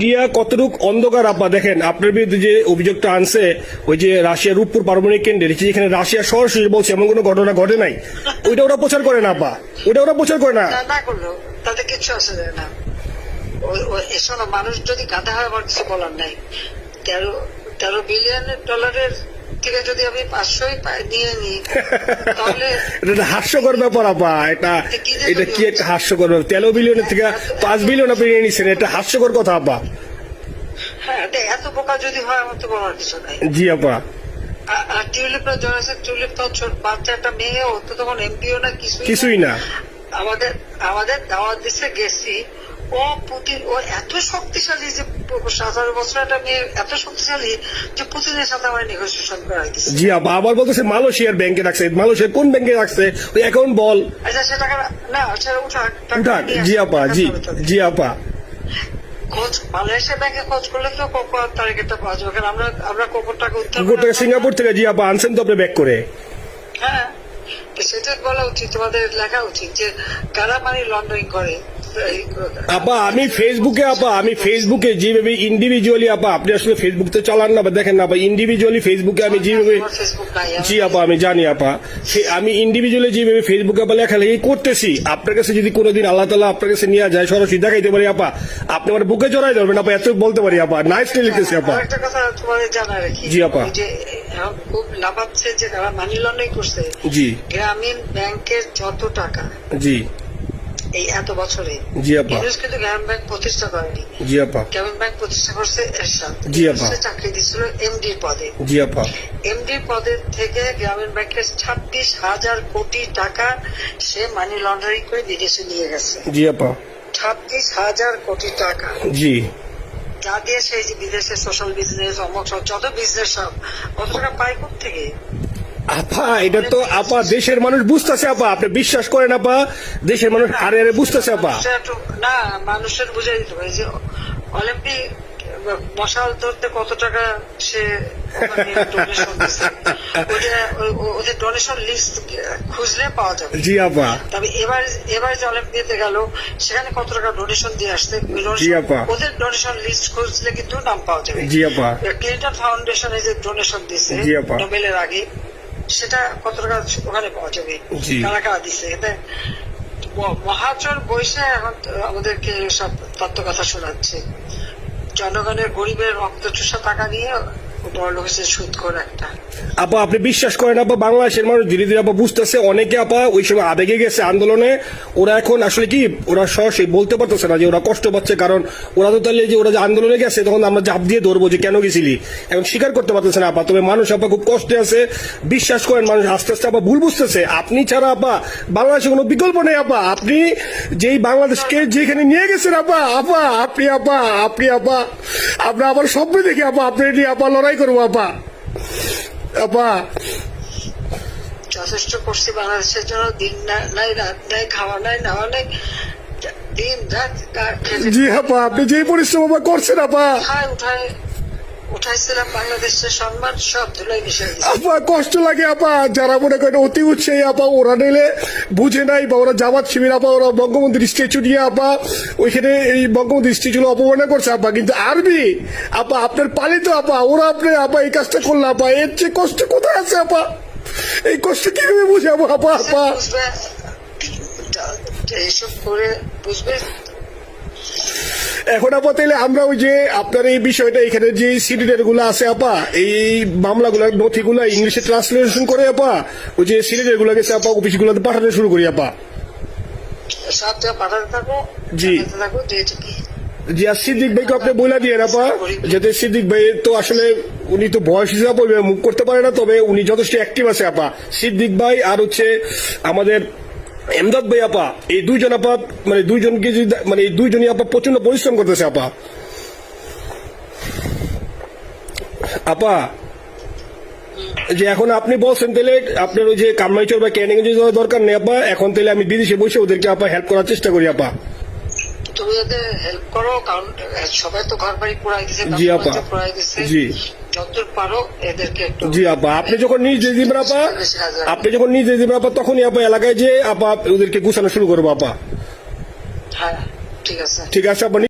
India কতটুক অন্ধকার আপা দেখেন, আপনার বিরুদ্ধে যে অভিযোগটা আনছে ওই যে রাশিয়ার রূপপুর পারমাণবিক কেন্দ্রে, যেখানে রাশিয়া সরাসরি বলছে এমন কোনো ঘটনা ঘটে নাই, ওইটা ওরা প্রচার করে না আপা, ওইটা ওরা প্রচার করে না। না করলো তাতে কিছু আসে যায় না। শোনো, মানুষ যদি গাধা হয় আমার কিছু বলার নাই। 13 বিলিয়ন ডলারের থেকে যদি আমি 500 নিয়ে নিই তাহলে এটা হাস্যকর ব্যাপার আপা, এটা কি একটা হাস্যকর ব্যাপার। 13 বিলিয়নের থেকে 5 বিলিয়ন আপনি নিয়ে নিচ্ছেন, এটা হাস্যকর কথা আপা। হ্যাঁ, এত বোকা যদি হয় আমার তো বলার কিছু নাই। জি আপা। আর টিউলিপরা জড়াছে, টিউলিপ তো ছোট বাচ্চা একটা মেয়ে, ও তো তখন এমপিও না, কিছুই না। আমাদের দাওয়াত দিচ্ছে, গেছি। ও পুতিন, ও এত শক্তিশালী যে 17 বছর একটা মেয়ে এত শক্তিশালী যে পুতিনের সাথে আমার নেগোসিয়েশন করাই দিচ্ছে। জি আপা, আবার বলতেছে মালয়েশিয়ার ব্যাংকে রাখছে। মালয়েশিয়ার কোন ব্যাংকে রাখছে ওই অ্যাকাউন্ট বল। আচ্ছা, সে টাকা না, সেটা উঠাক। জি আপা, জি আপা। খোঁজ মালয়েশিয়া ব্যাংকে খোঁজ করলে তো কোকো তারিখটা পাওয়া যাবে, কারণ আমরা কোকোর টাকা সিঙ্গাপুর থেকে। জি আপা, আনছেন তো আপনি ব্যাক করে। হ্যাঁ, সেটা বলা উচিত, তোমাদের লেখা উচিত যে কারা মানি লন্ডারিং করে। আপা আমি ফেসবুকে যেভাবে ইন্ডিভিজুয়ালি, আপা আপনি আসলে ফেসবুক তো চালান না, দেখেন না আপা, ইন্ডিভিজুয়ালি ফেসবুকে আমি যেভাবে, জি আপা আমি জানি আপা, আমি ইন্ডিভিজুয়ালি যেভাবে ফেসবুকে আপা লেখালেখি করতেছি, আপনার কাছে যদি কোনোদিন আল্লাহ তাআলা আপনার কাছে নিয়ে যায়, সরাসরি দেখাইতে পারি আপা, আপনি আমার বুকে জড়াই ধরবেন আপা, এত বলতে পারি আপা। নাইসলি লিখতেছি আপা। একটা কথা তোমাদের জানা রাখি, জি আপা, যে খুব লাভাচ্ছে যে তারা মানি লন্ডারিং করছে। জি, গ্রামীণ ব্যাংকের যত টাকা, জি এই এত বছরে, জি আপা, কিন্তু গ্রামীণ ব্যাংক প্রতিষ্ঠা করেনি। জি আপা, গ্রামীণ ব্যাংক প্রতিষ্ঠা করছে এরশাদ। জি আপা, চাকরি দিচ্ছিল এমডির পদে। জি আপা। এমডির পদের থেকে গ্রামীণ ব্যাংকের 26,000 কোটি টাকা সে মানি লন্ডারিং করে বিদেশে নিয়ে গেছে। জি আপা। 26,000 কোটি টাকা। জি। যা দিয়ে সেই যে বিদেশে সোশ্যাল বিজনেস, অমক সব যত বিজনেস সব অত টাকা পায় থেকে। আপা এটা তো আপা দেশের মানুষ বুঝতেছে আপা, আপনি বিশ্বাস করেন আপা, দেশের মানুষ হারে হারে বুঝতেছে আপা। না, মানুষের বুঝাই দিতে হবে যে অলিম্পিক মশাল ধরতে কত টাকা সে ডোনেশন দিচ্ছে, ওদের ডোনেশন লিস্ট খুঁজলে পাওয়া যাবে। জি আপা। তবে এবার যে অলিম্পিয়াতে গেল সেখানে কত টাকা ডোনেশন দিয়ে আসছে, ওদের ডোনেশন লিস্ট খুঁজলে কিন্তু নাম পাওয়া যাবে। জি আপা। ক্লিন্টন ফাউন্ডেশনে যে ডোনেশন দিচ্ছে নোবেলের আগে, সেটা কত টাকা ওখানে পাওয়া যাবে, কারা কারা দিচ্ছে। এতে মহাজন বৈশে এখন আমাদেরকে সব তত্ত্ব কথা শোনাচ্ছে, জনগণের গরিবের রক্ত চুষা টাকা নিয়ে বড় লোক হচ্ছে সুদখোর একটা। আপা আপনি বিশ্বাস করেন আপা, বাংলাদেশের মানুষ ধীরে ধীরে আপা বুঝতেছে, অনেকে আপা ওই সময় আবেগে গেছে আন্দোলনে, ওরা এখন আসলে কি ওরা সরাসরি বলতে পারতেছে না যে ওরা কষ্ট পাচ্ছে, কারণ ওরা তো তাহলে যে ওরা যে আন্দোলনে গেছে তখন আমরা জাপ দিয়ে ধরবো যে কেন গেছিলি, এখন স্বীকার করতে পারতেছে না আপা। তবে মানুষ আপা খুব কষ্টে আছে, বিশ্বাস করেন মানুষ আস্তে আস্তে আপা ভুল বুঝতেছে। আপনি ছাড়া আপা বাংলাদেশে কোনো বিকল্প নেই আপা, আপনি যেই বাংলাদেশকে যেখানে নিয়ে গেছেন আপা, আপনি আমরা আবার স্বপ্ন দেখি আপা, আপনি নিয়ে আপা লড়াই করবো আপা। যথেষ্ট করছি বাংলাদেশের জন্য, দিন নাই রাত নাই, খাওয়া নাই নাওয়া নাই, দিন রাত। জি আপা, আপনি যে পরিশ্রম আপা করছেন আপা, উঠাইছিলাম বাংলাদেশের সম্মান সব ধুলাই মিশিয়ে দিচ্ছে আপা। কষ্ট লাগে আপা, যারা মনে করেন অতি উৎসাহী আপা, ওরা নিলে বুঝে নাই, বা ওরা জামাত শিবির আপা, ওরা বঙ্গবন্ধুর স্ট্যাচু নিয়ে আপা ওইখানে এই বঙ্গবন্ধুর স্ট্যাচু অপমাননা করছে আপা, কিন্তু আরবি আপা আপনার পালিত আপা, ওরা আপনি আপা এই কাজটা করলো আপা, এর চেয়ে কষ্ট কোথায় আছে আপা? এই কষ্ট কিভাবে বুঝাবো আপা? এইসব করে বুঝবে। এখন আপা তাইলে আমরা ওই যে আপনার এই বিষয়টা, এখানে যে সিডিডের গুলো আছে আপা, এই মামলাগুলো নথিগুলো ইংলিশে ট্রান্সলেশন করে আপা ওই যে সিডিডের গুলো গেছে আপা অফিসগুলোতে পাঠানো শুরু করি আপা। পাঠাতে থাকো। জি জি। আর সিদ্দিক ভাইকে আপনি বলে দিয়ে আপা, যাতে সিদ্দিক ভাই তো আসলে উনি তো বয়স হিসাবে মুখ করতে পারে না, তবে উনি যথেষ্ট অ্যাক্টিভ আছে আপা। সিদ্দিক ভাই আর হচ্ছে আমাদের এমদাদ ভাই আপা, এই দুইজন আপা মানে দুইজনকে মানে এই দুইজনই আপা প্রচন্ড পরিশ্রম করতেছে আপা। যে এখন আপনি বলছেন তাহলে আপনার ওই যে কামাইচর বা ক্যানিং যাওয়ার দরকার নেই আপা, এখন তাহলে আমি বিদেশে বসে ওদেরকে আপা হেল্প করার চেষ্টা করি আপা। তুমি ওদের হেল্প করো, কারণ সবাই তো ঘর বাড়ি পুরাই দিচ্ছে। জি আপা, জি যতদূর পারো এদেরকে একটু। জি আপা, আপনি যখন নিজে দিবেন আপা, তখনই আপা এলাকায় যে আপা ওদেরকে গুছানো শুরু করবো আপা। হ্যাঁ ঠিক আছে, ঠিক আছে আপা।